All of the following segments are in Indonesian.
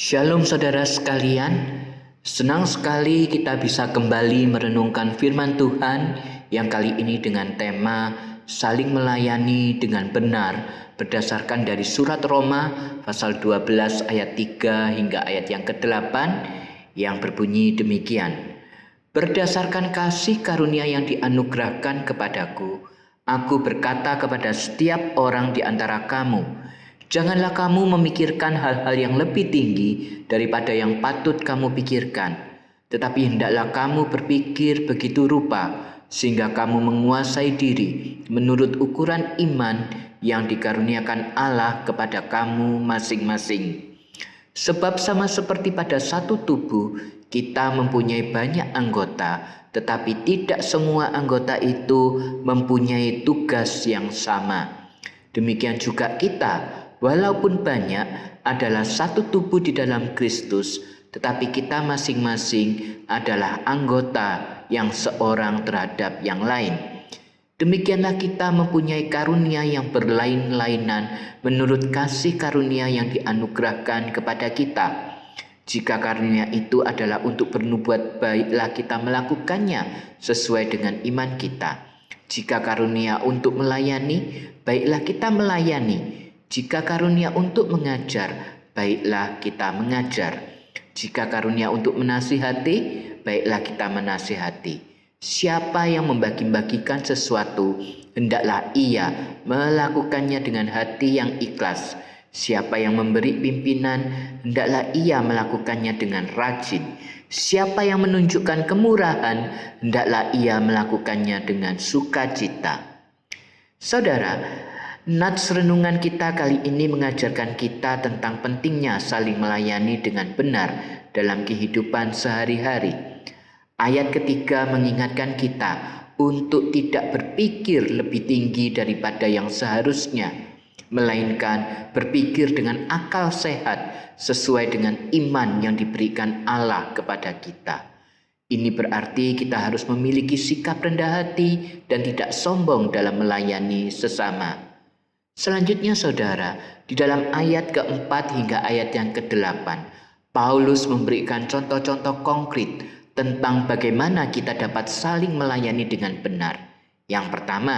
Shalom saudara sekalian, senang sekali kita bisa kembali merenungkan firman Tuhan yang kali ini dengan tema saling melayani dengan benar berdasarkan dari surat Roma pasal 12 ayat 3 hingga ayat yang ke-8 yang berbunyi demikian. Berdasarkan kasih karunia yang dianugerahkan kepadaku, aku berkata kepada setiap orang di antara kamu, janganlah kamu memikirkan hal-hal yang lebih tinggi daripada yang patut kamu pikirkan. Tetapi hendaklah kamu berpikir begitu rupa, sehingga kamu menguasai diri menurut ukuran iman yang dikaruniakan Allah kepada kamu masing-masing. Sebab sama seperti pada satu tubuh, kita mempunyai banyak anggota, tetapi tidak semua anggota itu mempunyai tugas yang sama. Demikian juga kita, walaupun banyak, adalah satu tubuh di dalam Kristus, tetapi kita masing-masing adalah anggota yang seorang terhadap yang lain. Demikianlah kita mempunyai karunia yang berlain-lainan menurut kasih karunia yang dianugerahkan kepada kita. Jika karunia itu adalah untuk bernubuat, baiklah kita melakukannya sesuai dengan iman kita. Jika karunia untuk melayani, baiklah kita melayani. Jika karunia untuk mengajar, baiklah kita mengajar. Jika karunia untuk menasihati, baiklah kita menasihati. Siapa yang membagi-bagikan sesuatu, hendaklah ia melakukannya dengan hati yang ikhlas. Siapa yang memberi pimpinan, hendaklah ia melakukannya dengan rajin. Siapa yang menunjukkan kemurahan, hendaklah ia melakukannya dengan sukacita. Saudara, nats renungan kita kali ini mengajarkan kita tentang pentingnya saling melayani dengan benar dalam kehidupan sehari-hari. Ayat ketiga mengingatkan kita untuk tidak berpikir lebih tinggi daripada yang seharusnya, melainkan berpikir dengan akal sehat sesuai dengan iman yang diberikan Allah kepada kita. Ini berarti kita harus memiliki sikap rendah hati dan tidak sombong dalam melayani sesama. Selanjutnya saudara, di dalam ayat keempat hingga ayat yang ke-8, Paulus memberikan contoh-contoh konkret tentang bagaimana kita dapat saling melayani dengan benar. Yang pertama,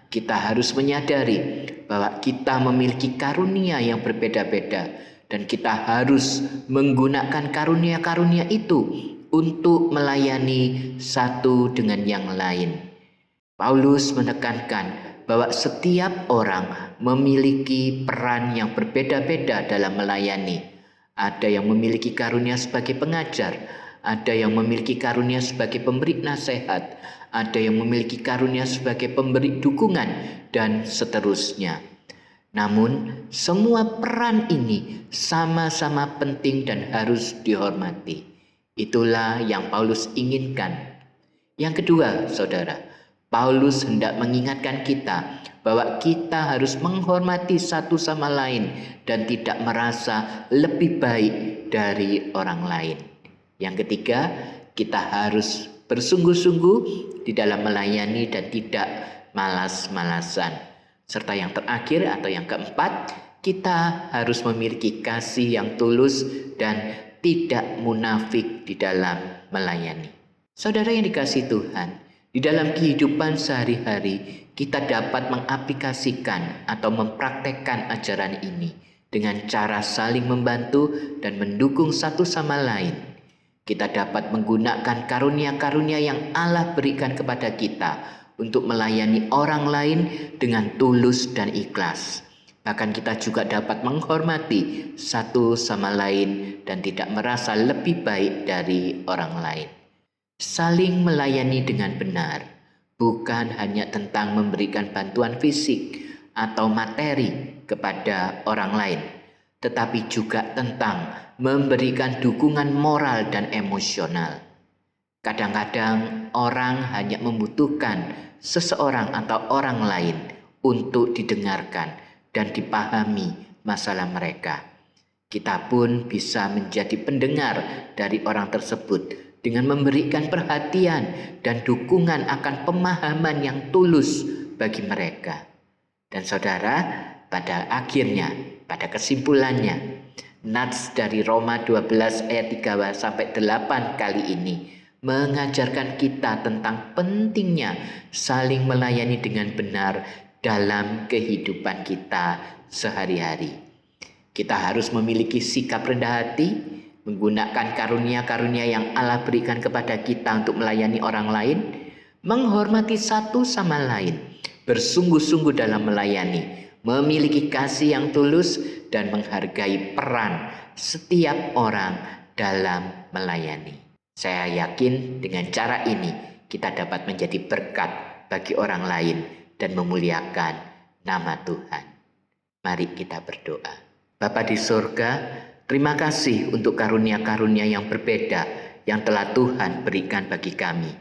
kita harus menyadari bahwa kita memiliki karunia yang berbeda-beda dan kita harus menggunakan karunia-karunia itu untuk melayani satu dengan yang lain. Paulus menekankan bahwa setiap orang memiliki peran yang berbeda-beda dalam melayani. Ada yang memiliki karunia sebagai pengajar, ada yang memiliki karunia sebagai pemberi nasihat, ada yang memiliki karunia sebagai pemberi dukungan, dan seterusnya. Namun, semua peran ini sama-sama penting dan harus dihormati. Itulah yang Paulus inginkan. Yang kedua, saudara, Paulus hendak mengingatkan kita bahwa kita harus menghormati satu sama lain dan tidak merasa lebih baik dari orang lain. Yang ketiga, kita harus bersungguh-sungguh di dalam melayani dan tidak malas-malasan. Serta yang terakhir atau yang keempat, kita harus memiliki kasih yang tulus dan tidak munafik di dalam melayani. Saudara yang dikasihi Tuhan, di dalam kehidupan sehari-hari kita dapat mengaplikasikan atau mempraktekkan ajaran ini dengan cara saling membantu dan mendukung satu sama lain. Kita dapat menggunakan karunia-karunia yang Allah berikan kepada kita untuk melayani orang lain dengan tulus dan ikhlas. Bahkan kita juga dapat menghormati satu sama lain dan tidak merasa lebih baik dari orang lain. Saling melayani dengan benar bukan hanya tentang memberikan bantuan fisik atau materi kepada orang lain, tetapi juga tentang memberikan dukungan moral dan emosional. Kadang-kadang orang hanya membutuhkan seseorang atau orang lain untuk didengarkan dan dipahami masalah mereka. Kita pun bisa menjadi pendengar dari orang tersebut dengan memberikan perhatian dan dukungan akan pemahaman yang tulus bagi mereka. Dan saudara, pada akhirnya, pada kesimpulannya, Nats dari Roma 12 ayat 3-8 kali ini mengajarkan kita tentang pentingnya saling melayani dengan benar dalam kehidupan kita sehari-hari. Kita harus memiliki sikap rendah hati, menggunakan karunia-karunia yang Allah berikan kepada kita untuk melayani orang lain, menghormati satu sama lain, bersungguh-sungguh dalam melayani, memiliki kasih yang tulus, dan menghargai peran setiap orang dalam melayani. Saya yakin dengan cara ini kita dapat menjadi berkat bagi orang lain dan memuliakan nama Tuhan. Mari kita berdoa. Bapa di surga, terima kasih untuk karunia-karunia yang berbeda yang telah Tuhan berikan bagi kami.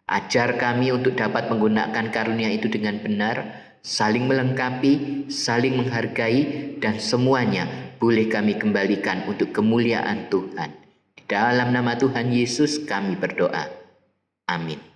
Ajar kami untuk dapat menggunakan karunia itu dengan benar, saling melengkapi, saling menghargai, dan semuanya boleh kami kembalikan untuk kemuliaan Tuhan. Di dalam nama Tuhan Yesus kami berdoa. Amin.